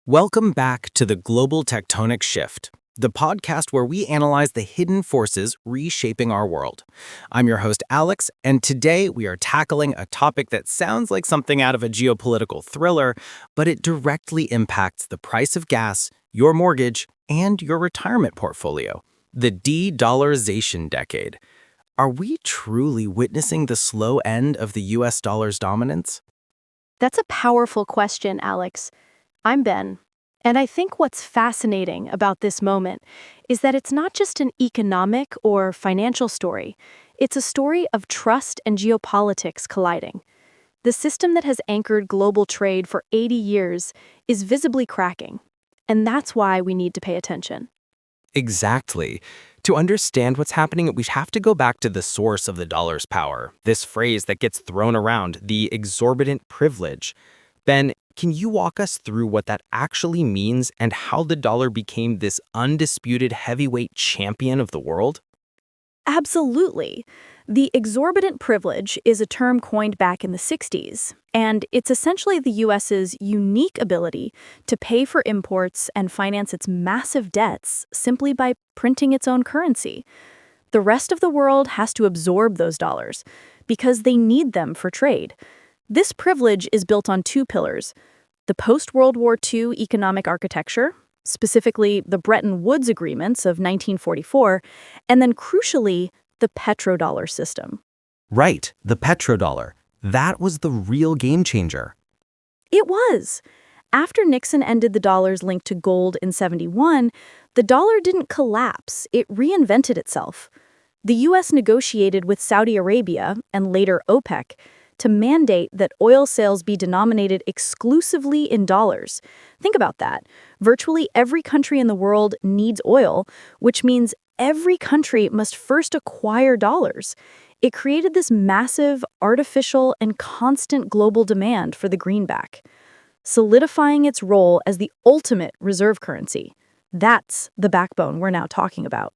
Welcome back to the Global Tectonic Shift, the podcast where we analyze the hidden forces reshaping our world. I'm your host, Alex, and today we are tackling a topic that sounds like something out of a geopolitical thriller, but it directly impacts the price of gas, your mortgage, and your retirement portfolio: the de-dollarization decade. Are we truly witnessing the slow end of the US dollar's dominance? That's a powerful question, Alex. I'm Ben, and I think what's fascinating about this moment is that it's not just an economic or financial story. It's a story of trust and geopolitics colliding. The system that has anchored global trade for 80 years is visibly cracking, and that's why we need to pay attention. Exactly. To understand what's happening, we have to go back to the source of the dollar's power, this phrase that gets thrown around, the exorbitant privilege. Ben, can you walk us through what that actually means and how the dollar became this undisputed heavyweight champion of the world? Absolutely. The exorbitant privilege is a term coined back in the 60s, and it's essentially the US's unique ability to pay for imports and finance its massive debts simply by printing its own currency. The rest of the world has to absorb those dollars because they need them for trade. This privilege is built on two pillars: the post-World War II economic architecture, specifically the Bretton Woods agreements of 1944, and then crucially, the petrodollar system. Right, the petrodollar. That was the real game changer. It was. After Nixon ended the dollar's link to gold in '71, the dollar didn't collapse, it reinvented itself. The US negotiated with Saudi Arabia, and later OPEC, to mandate that oil sales be denominated exclusively in dollars. Think about that. Virtually every country in the world needs oil, which means every country must first acquire dollars. It created this massive, artificial, and constant global demand for the greenback, solidifying its role as the ultimate reserve currency. That's the backbone we're now talking about.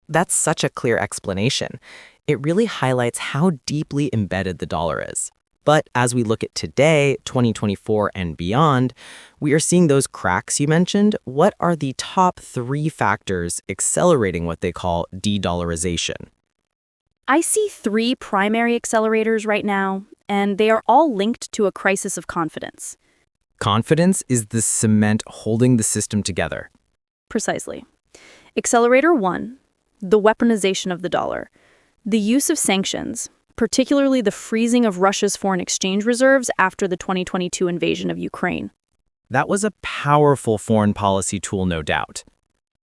That's such a clear explanation. It really highlights how deeply embedded the dollar is. But as we look at today, 2024 and beyond, we are seeing those cracks you mentioned. What are the top 3 factors accelerating what they call de-dollarization? I see 3 primary accelerators right now, and they are all linked to a crisis of confidence. Confidence is the cement holding the system together. Precisely. Accelerator 1, the weaponization of the dollar. The use of sanctions, particularly the freezing of Russia's foreign exchange reserves after the 2022 invasion of Ukraine. That was a powerful foreign policy tool, no doubt.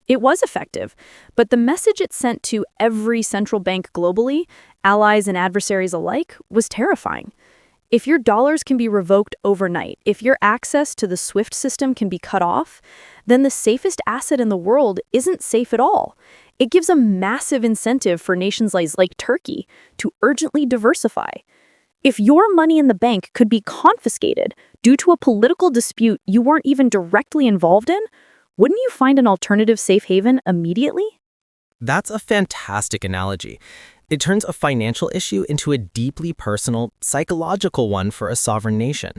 It was effective, but the message it sent to every central bank globally, allies and adversaries alike, was terrifying. If your dollars can be revoked overnight, if your access to the SWIFT system can be cut off, then the safest asset in the world isn't safe at all. It gives a massive incentive for nations like Turkey to urgently diversify. If your money in the bank could be confiscated due to a political dispute you weren't even directly involved in, wouldn't you find an alternative safe haven immediately? That's a fantastic analogy. It turns a financial issue into a deeply personal, psychological one for a sovereign nation.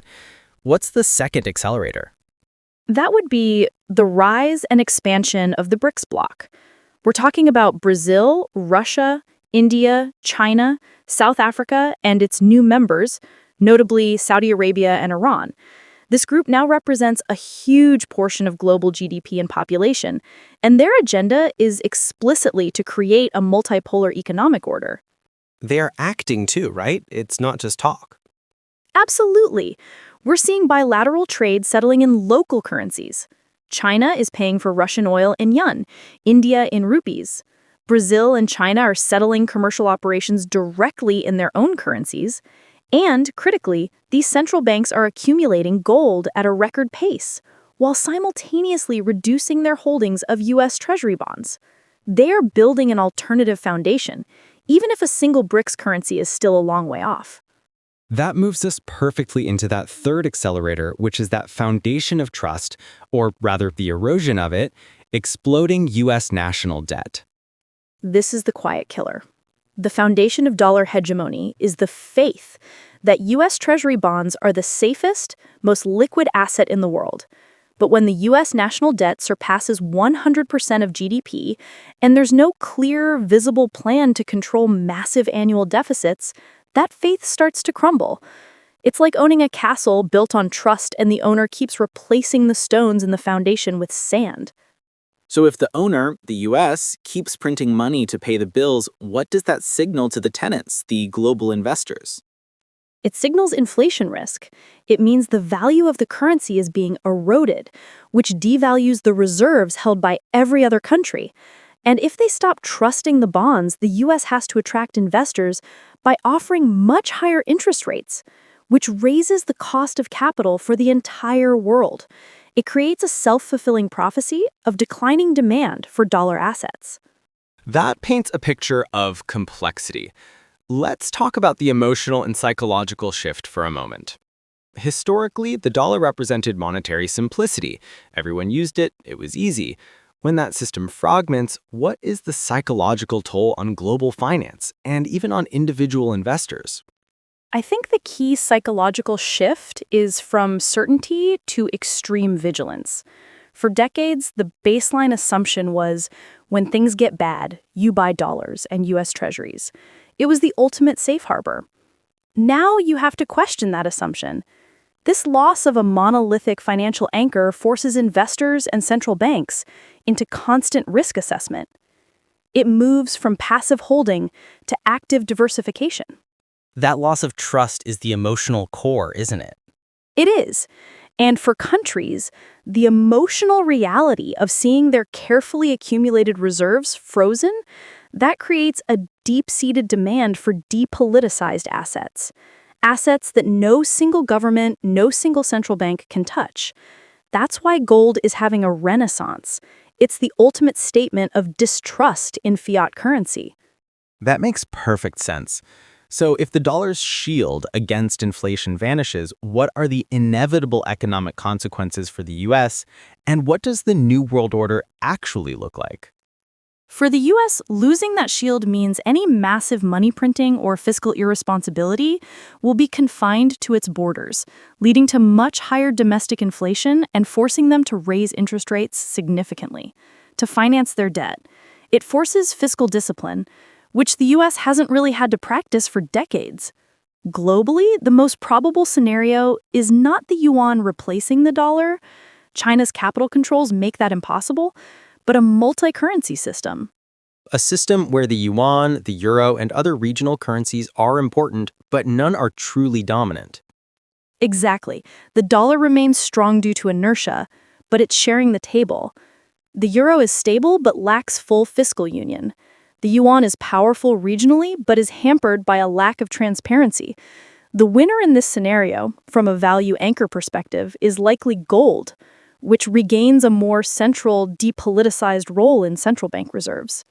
What's the second accelerator? That would be the rise and expansion of the BRICS bloc. We're talking about Brazil, Russia, India, China, South Africa, and its new members, notably Saudi Arabia and Iran. This group now represents a huge portion of global GDP and population, and their agenda is explicitly to create a multipolar economic order. They are acting too, right? It's not just talk. Absolutely. We're seeing bilateral trade settling in local currencies. China is paying for Russian oil in yuan, India in rupees. Brazil and China are settling commercial operations directly in their own currencies. And, critically, these central banks are accumulating gold at a record pace, while simultaneously reducing their holdings of U.S. Treasury bonds. They are building an alternative foundation, even if a single BRICS currency is still a long way off. That moves us perfectly into that third accelerator, which is that foundation of trust, or rather the erosion of it, exploding U.S. national debt. This is the quiet killer. The foundation of dollar hegemony is the faith that U.S. Treasury bonds are the safest, most liquid asset in the world. But when the U.S. national debt surpasses 100% of GDP, and there's no clear, visible plan to control massive annual deficits, that faith starts to crumble. It's like owning a castle built on trust and the owner keeps replacing the stones in the foundation with sand. So if the owner, the US, keeps printing money to pay the bills, what does that signal to the tenants, the global investors? It signals inflation risk. It means the value of the currency is being eroded, which devalues the reserves held by every other country. And if they stop trusting the bonds, the US has to attract investors by offering much higher interest rates, which raises the cost of capital for the entire world. It creates a self-fulfilling prophecy of declining demand for dollar assets. That paints a picture of complexity. Let's talk about the emotional and psychological shift for a moment. Historically, the dollar represented monetary simplicity. Everyone used it, it was easy. When that system fragments, what is the psychological toll on global finance and even on individual investors? I think the key psychological shift is from certainty to extreme vigilance. For decades, the baseline assumption was when things get bad, you buy dollars and U.S. treasuries. It was the ultimate safe harbor. Now you have to question that assumption. This loss of a monolithic financial anchor forces investors and central banks into constant risk assessment. It moves from passive holding to active diversification. That loss of trust is the emotional core, isn't it? It is. And for countries, the emotional reality of seeing their carefully accumulated reserves frozen, that creates a deep-seated demand for depoliticized assets. Assets that no single government, no single central bank can touch. That's why gold is having a renaissance. It's the ultimate statement of distrust in fiat currency. That makes perfect sense. So if the dollar's shield against inflation vanishes, what are the inevitable economic consequences for the US, and what does the New World Order actually look like? For the U.S., losing that shield means any massive money printing or fiscal irresponsibility will be confined to its borders, leading to much higher domestic inflation and forcing them to raise interest rates significantly to finance their debt. It forces fiscal discipline, which the U.S. hasn't really had to practice for decades. Globally, the most probable scenario is not the yuan replacing the dollar. China's capital controls make that impossible, but a multi-currency system. A system where the yuan, the euro, and other regional currencies are important, but none are truly dominant. Exactly. The dollar remains strong due to inertia, but it's sharing the table. The euro is stable but lacks full fiscal union. The yuan is powerful regionally but is hampered by a lack of transparency. The winner in this scenario, from a value anchor perspective, is likely gold, which regains a more central, depoliticized role in central bank reserves.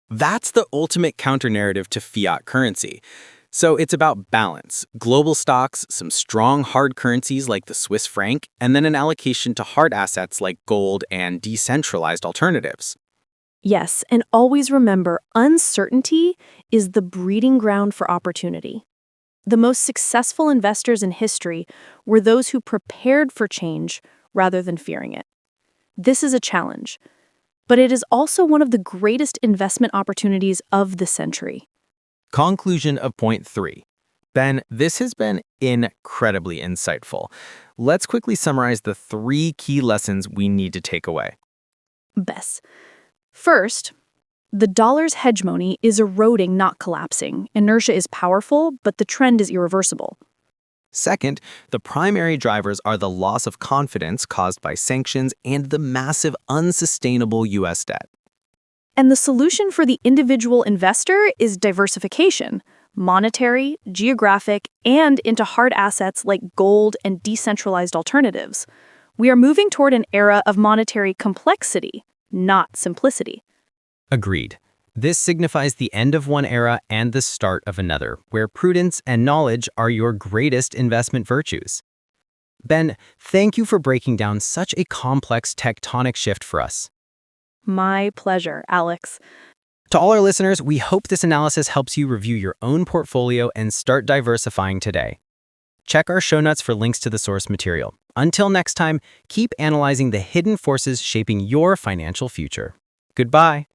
That's the ultimate counter-narrative to fiat currency. So it's about balance, global stocks, some strong hard currencies like the Swiss franc, and then an allocation to hard assets like gold and decentralized alternatives. Yes, and always remember, uncertainty is the breeding ground for opportunity. The most successful investors in history were those who prepared for change rather than fearing it. This is a challenge, but it is also one of the greatest investment opportunities of the century. Conclusion of point 3. Ben, this has been incredibly insightful. Let's quickly summarize the 3 key lessons we need to take away. Bess. First, the dollar's hegemony is eroding, not collapsing. Inertia is powerful, but the trend is irreversible. Second, the primary drivers are the loss of confidence caused by sanctions and the massive unsustainable U.S. debt. And the solution for the individual investor is diversification, monetary, geographic, and into hard assets like gold and decentralized alternatives. We are moving toward an era of monetary complexity, not simplicity. Agreed. This signifies the end of one era and the start of another, where prudence and knowledge are your greatest investment virtues. Ben, thank you for breaking down such a complex tectonic shift for us. My pleasure, Alex. To all our listeners, we hope this analysis helps you review your own portfolio and start diversifying today. Check our show notes for links to the source material. Until next time, keep analyzing the hidden forces shaping your financial future. Goodbye.